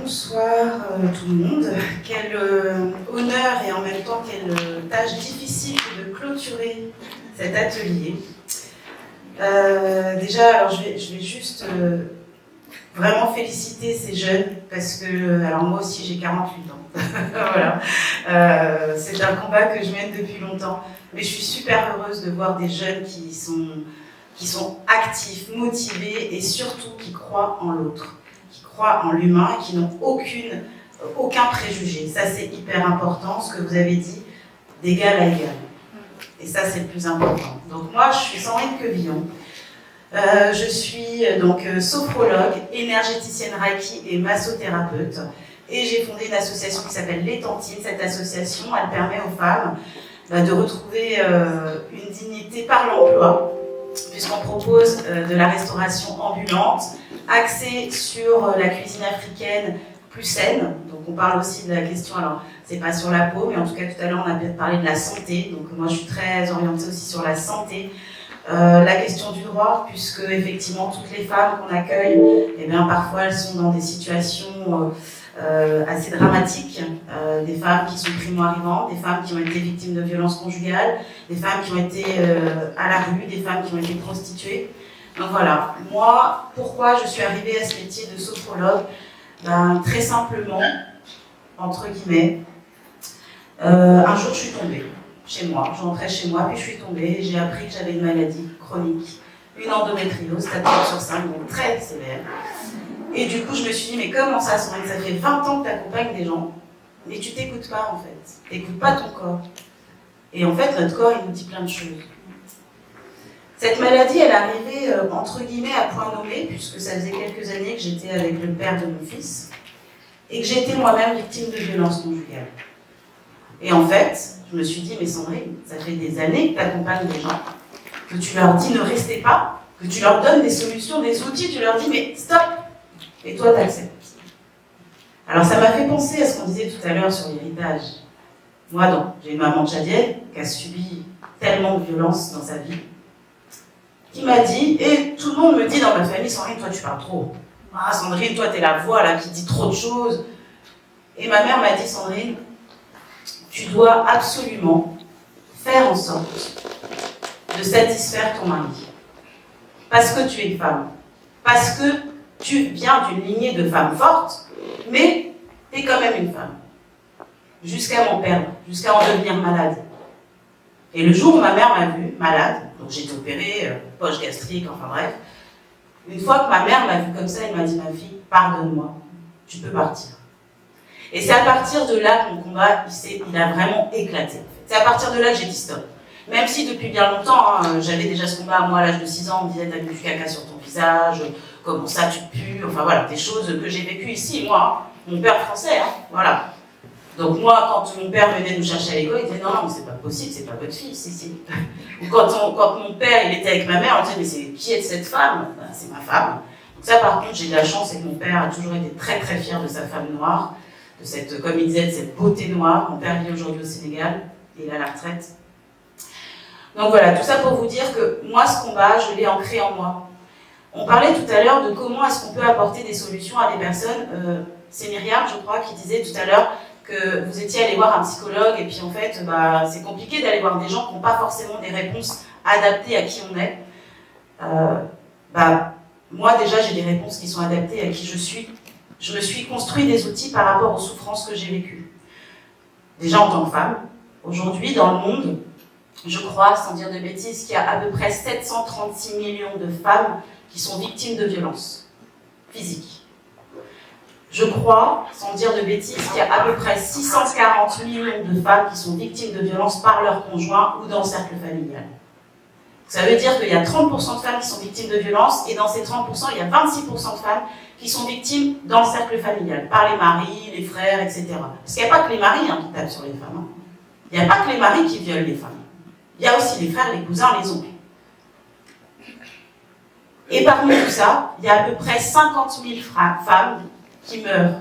Bonsoir tout le monde. Quel honneur et en même temps quelle tâche difficile de clôturer cet atelier. Déjà, alors je vais juste vraiment féliciter ces jeunes parce que, alors moi aussi j'ai 48 ans. Voilà. C'est un combat que je mène depuis longtemps, mais je suis super heureuse de voir des jeunes qui sont actifs, motivés et surtout qui croient en l'autre, qui croient en l'humain et qui n'ont aucun préjugé. Ça, c'est hyper important, ce que vous avez dit, d'égal à égal. Et ça, c'est le plus important. Donc moi, je suis Sandrine Quevillon. Je suis donc sophrologue, énergéticienne Reiki et massothérapeute. Et j'ai fondé une association qui s'appelle Les Tantines. Cette association, elle permet aux femmes de retrouver une dignité par l'emploi, puisqu'on propose de la restauration ambulante, axée sur la cuisine africaine plus saine. Donc on parle aussi de la question, alors c'est pas sur la peau, mais en tout cas tout à l'heure on a peut-être parlé de la santé. Donc moi je suis très orientée aussi sur la santé. La question du droit, puisque effectivement toutes les femmes qu'on accueille, eh bien, parfois elles sont dans des situations assez dramatiques, des femmes qui sont primo-arrivantes, des femmes qui ont été victimes de violences conjugales, des femmes qui ont été à la rue, des femmes qui ont été prostituées. Donc voilà, moi, pourquoi je suis arrivée à ce métier de sophrologue? Très simplement, entre guillemets, un jour je suis tombée chez moi, je rentrais chez moi, puis je suis tombée et j'ai appris que j'avais une maladie chronique, une endométriose, stade 4/5, donc très sévère. Et du coup, je me suis dit, mais comment ça, Sandrine, ça fait 20 ans que tu accompagnes des gens, mais tu t'écoutes pas en fait, t'écoutes pas ton corps. Et en fait, notre corps, il nous dit plein de choses. Cette maladie, elle est arrivée, entre guillemets, à point nommé, puisque ça faisait quelques années que j'étais avec le père de mon fils, et que j'étais moi-même victime de violences conjugales. Et en fait, je me suis dit, mais Sandrine, ça fait des années que tu accompagnes des gens, que tu leur dis ne restez pas, que tu leur donnes des solutions, des outils, tu leur dis mais stop, et toi t'acceptes. Alors ça m'a fait penser à ce qu'on disait tout à l'heure sur l'héritage. Moi, j'ai une maman tchadienne qui a subi tellement de violences dans sa vie, qui m'a dit, et tout le monde me dit dans ma famille, Sandrine, toi tu parles trop. Ah Sandrine, toi t'es la voix là qui dit trop de choses. Et ma mère m'a dit, Sandrine, tu dois absolument faire en sorte de satisfaire ton mari. Parce que tu es une femme. Parce que tu viens d'une lignée de femmes fortes, mais tu es quand même une femme. Jusqu'à m'en perdre, jusqu'à en devenir malade. Et le jour où ma mère m'a vue malade, donc j'ai été opérée, poche gastrique, enfin bref, une fois que ma mère m'a vue comme ça, elle m'a dit, ma fille, pardonne-moi, tu peux partir. Et c'est à partir de là que mon combat, il a vraiment éclaté. C'est à partir de là que j'ai dit stop. Même si depuis bien longtemps, j'avais déjà ce combat, moi à l'âge de 6 ans, on me disait t'as mis du caca sur ton visage, comment ça tu pues, enfin voilà, des choses que j'ai vécues ici, moi, mon père français, voilà. Donc moi, quand mon père venait nous chercher à l'école, il disait non, mais c'est pas possible, c'est pas votre fille, si. Ou quand mon père, il était avec ma mère, on disait mais c'est qui est cette femme? C'est ma femme. Donc ça par contre, j'ai de la chance, c'est que mon père a toujours été très très fier de sa femme noire, de cette, comme il disait, de cette beauté noire. Mon père vit aujourd'hui au Sénégal, et il est à la retraite. Donc voilà, tout ça pour vous dire que moi, ce combat, je l'ai ancré en moi. On parlait tout à l'heure de comment est-ce qu'on peut apporter des solutions à des personnes. C'est Myriam, je crois, qui disait tout à l'heure que vous étiez allé voir un psychologue, et puis en fait, c'est compliqué d'aller voir des gens qui n'ont pas forcément des réponses adaptées à qui on est. Moi, déjà, j'ai des réponses qui sont adaptées à qui je suis. Je me suis construit des outils par rapport aux souffrances que j'ai vécues. Déjà en tant que femme, aujourd'hui dans le monde, je crois, sans dire de bêtises, qu'il y a à peu près 736 millions de femmes qui sont victimes de violences physiques. Je crois, sans dire de bêtises, qu'il y a à peu près 640 millions de femmes qui sont victimes de violences par leur conjoint ou dans le cercle familial. Ça veut dire qu'il y a 30% de femmes qui sont victimes de violences, et dans ces 30%, il y a 26% de femmes qui sont victimes dans le cercle familial, par les maris, les frères, etc. Parce qu'il n'y a pas que les maris qui tapent sur les femmes. Il n'y a pas que les maris qui violent les femmes. Il y a aussi les frères, les cousins, les oncles. Et parmi tout ça, il y a à peu près 50 000 femmes qui meurent.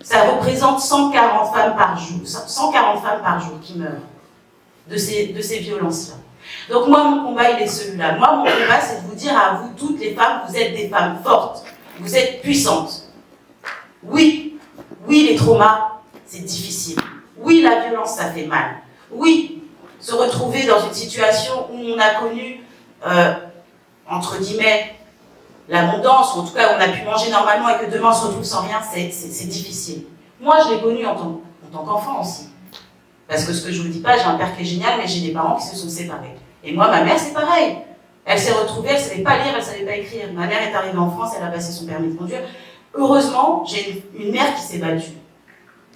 Ça représente 140 femmes par jour qui meurent de ces violences-là. Donc moi, mon combat, il est celui-là. Moi, mon combat, c'est de vous dire à vous, toutes les femmes, vous êtes des femmes fortes, vous êtes puissantes. Oui, oui, les traumas, c'est difficile. Oui, la violence, ça fait mal. Oui, se retrouver dans une situation où on a connu, entre guillemets, l'abondance, ou en tout cas on a pu manger normalement et que demain on se retrouve sans rien, c'est difficile. Moi, je l'ai connu en tant qu'enfant aussi. Parce que ce que je vous dis pas, j'ai un père qui est génial, mais j'ai des parents qui se sont séparés. Et moi, ma mère, c'est pareil. Elle s'est retrouvée, elle ne savait pas lire, elle ne savait pas écrire. Ma mère est arrivée en France, elle a passé son permis de conduire. Heureusement, j'ai une mère qui s'est battue.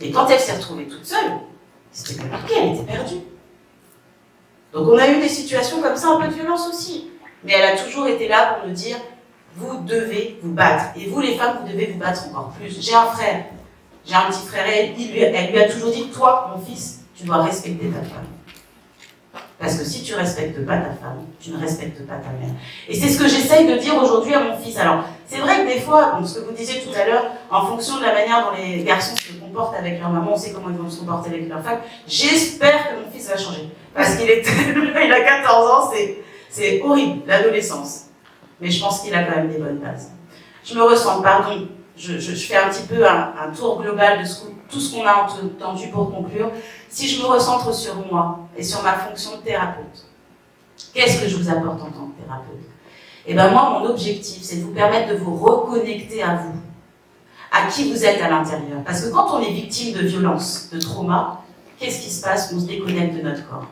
Et quand elle s'est retrouvée toute seule, c'était compliqué, elle était perdue. Donc on a eu des situations comme ça, un peu de violence aussi. Mais elle a toujours été là pour nous dire, vous devez vous battre. Et vous, les femmes, vous devez vous battre encore plus. J'ai un frère, j'ai un petit frère, et elle lui a toujours dit, toi, mon fils, tu dois respecter ta femme. Parce que si tu ne respectes pas ta femme, tu ne respectes pas ta mère. Et c'est ce que j'essaye de dire aujourd'hui à mon fils. Alors, c'est vrai que des fois, ce que vous disiez tout à l'heure, en fonction de la manière dont les garçons se comportent avec leur maman, on sait comment ils vont se comporter avec leur femme, j'espère que mon fils va changer. Parce qu'il il a 14 ans, c'est horrible, l'adolescence. Mais je pense qu'il a quand même des bonnes bases. Je me ressens, pardon, je fais un petit peu un tour global de tout ce qu'on a entendu pour conclure. Si je me recentre sur moi et sur ma fonction de thérapeute, qu'est-ce que je vous apporte en tant que thérapeute? Eh bien moi, mon objectif, c'est de vous permettre de vous reconnecter à vous, à qui vous êtes à l'intérieur. Parce que quand on est victime de violence, de trauma, qu'est-ce qui se passe? On se déconnecte de notre corps.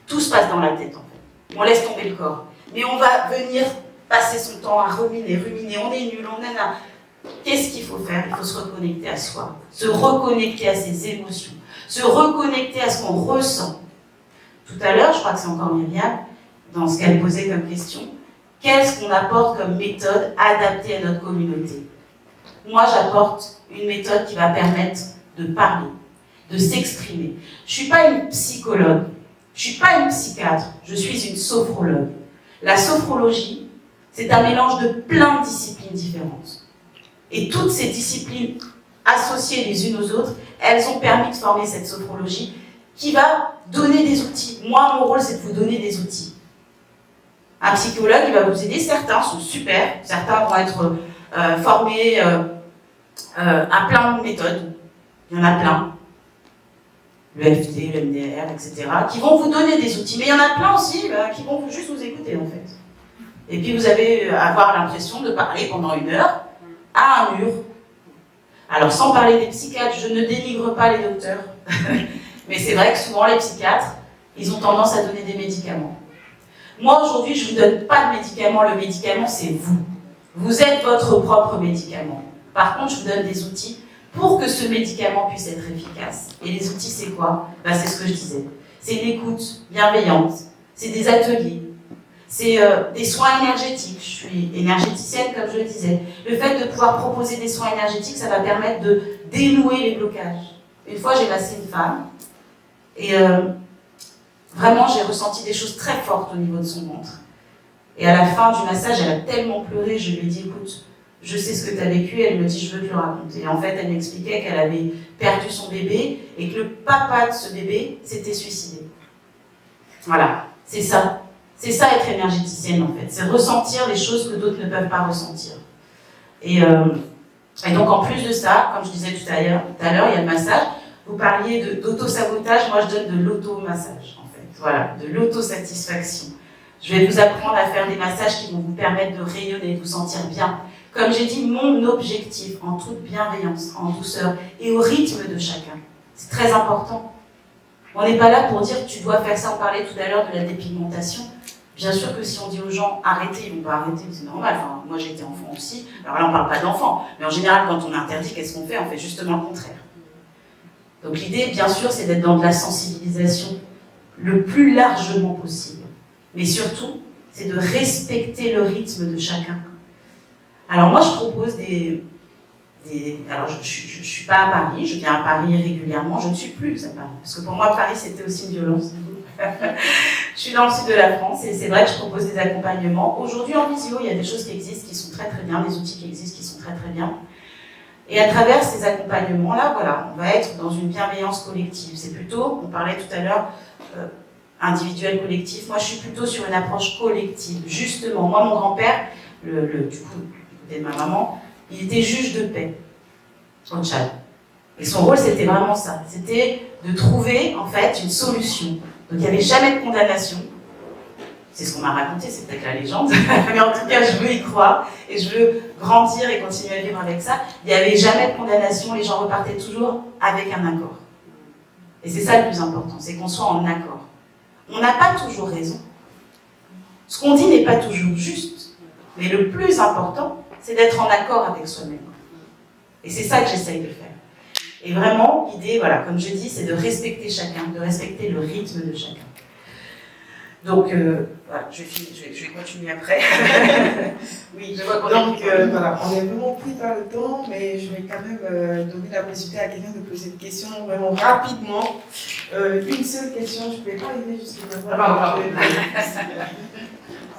Tout se passe dans la tête, en fait. On laisse tomber le corps. Mais on va venir passer son temps à ruminer, on est nul, on est là. Qu'est-ce qu'il faut faire? Il faut se reconnecter à soi, se reconnecter à ses émotions, se reconnecter à ce qu'on ressent. Tout à l'heure, je crois que c'est encore Myriam, dans ce qu'elle posait comme question, qu'est-ce qu'on apporte comme méthode adaptée à notre communauté? Moi, j'apporte une méthode qui va permettre de parler, de s'exprimer. Je ne suis pas une psychologue, je ne suis pas une psychiatre, je suis une sophrologue. La sophrologie, c'est un mélange de plein de disciplines différentes. Et toutes ces disciplines associées les unes aux autres, elles ont permis de former cette sophrologie qui va donner des outils. Moi, mon rôle, c'est de vous donner des outils. Un psychologue, il va vous aider. Certains sont super, certains vont être formés à plein de méthodes. Il y en a plein. Le FT, le MDR, etc. qui vont vous donner des outils. Mais il y en a plein aussi qui vont juste vous écouter, en fait. Et puis, vous allez avoir l'impression de parler pendant 1 heure à un mur. Alors, sans parler des psychiatres, je ne dénigre pas les docteurs. Mais c'est vrai que souvent, les psychiatres, ils ont tendance à donner des médicaments. Moi, aujourd'hui, je ne vous donne pas de médicaments. Le médicament, c'est vous. Vous êtes votre propre médicament. Par contre, je vous donne des outils pour que ce médicament puisse être efficace. Et les outils, c'est quoi? C'est ce que je disais. C'est une écoute bienveillante. C'est des ateliers. C'est des soins énergétiques. Je suis énergéticienne, comme je le disais. Le fait de pouvoir proposer des soins énergétiques, ça va permettre de dénouer les blocages. Une fois, j'ai massé une femme et vraiment, j'ai ressenti des choses très fortes au niveau de son ventre. Et à la fin du massage, elle a tellement pleuré, je lui ai dit, écoute, je sais ce que tu as vécu. Elle me dit, je veux te le raconter. Et en fait, elle m'expliquait qu'elle avait perdu son bébé et que le papa de ce bébé s'était suicidé. Voilà, c'est ça. C'est ça être énergéticienne en fait, c'est ressentir les choses que d'autres ne peuvent pas ressentir. Et donc en plus de ça, comme je disais tout à l'heure, il y a le massage. Vous parliez d'auto-sabotage, moi je donne de l'auto-massage en fait, voilà, de l'autosatisfaction. Je vais vous apprendre à faire des massages qui vont vous permettre de rayonner, de vous sentir bien. Comme j'ai dit, mon objectif, en toute bienveillance, en douceur et au rythme de chacun. C'est très important. On n'est pas là pour dire tu dois faire ça. On parlait tout à l'heure de la dépigmentation. Bien sûr que si on dit aux gens arrêtez, ils ne vont pas arrêter, c'est normal. Enfin, moi j'étais enfant aussi. Alors là on ne parle pas d'enfant, mais en général quand on interdit, qu'est-ce qu'on fait? On fait justement le contraire. Donc l'idée, bien sûr, c'est d'être dans de la sensibilisation le plus largement possible. Mais surtout, c'est de respecter le rythme de chacun. Alors moi je propose alors je ne suis pas à Paris, je viens à Paris régulièrement, je ne suis plus à Paris. Parce que pour moi Paris c'était aussi une violence. Je suis dans le sud de la France et c'est vrai que je propose des accompagnements. Aujourd'hui en visio, il y a des choses qui existent qui sont très très bien, des outils qui existent qui sont très très bien. Et à travers ces accompagnements-là, voilà, on va être dans une bienveillance collective. C'est plutôt, on parlait tout à l'heure, individuel, collectif. Moi je suis plutôt sur une approche collective. Justement, moi mon grand-père, du coup, de ma maman, il était juge de paix. au Tchad. Et son rôle, c'était vraiment ça. C'était de trouver, en fait, une solution. Donc, il n'y avait jamais de condamnation. C'est ce qu'on m'a raconté, c'est peut-être la légende. Mais en tout cas, je veux y croire. Et je veux grandir et continuer à vivre avec ça. Il n'y avait jamais de condamnation. Les gens repartaient toujours avec un accord. Et c'est ça le plus important, c'est qu'on soit en accord. On n'a pas toujours raison. Ce qu'on dit n'est pas toujours juste. Mais le plus important, c'est d'être en accord avec soi-même. Et c'est ça que j'essaye de faire. Et vraiment, l'idée, voilà, comme je dis, c'est de respecter chacun, de respecter le rythme de chacun. Donc, voilà, je vais continuer après. Oui, je vois qu'on Donc, voilà, on est vraiment pris par le temps, mais je vais quand même donner la possibilité à quelqu'un de poser une question vraiment rapidement. Une seule question, je ne pouvais pas arriver jusqu'à maintenant.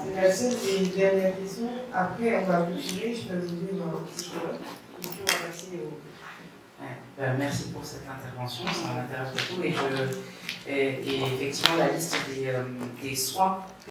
C'est la seule et dernière question. Après, on va clôturer. Je vais vous dire on va passer au... Merci pour cette intervention, ça m'intéresse beaucoup et effectivement la liste des soins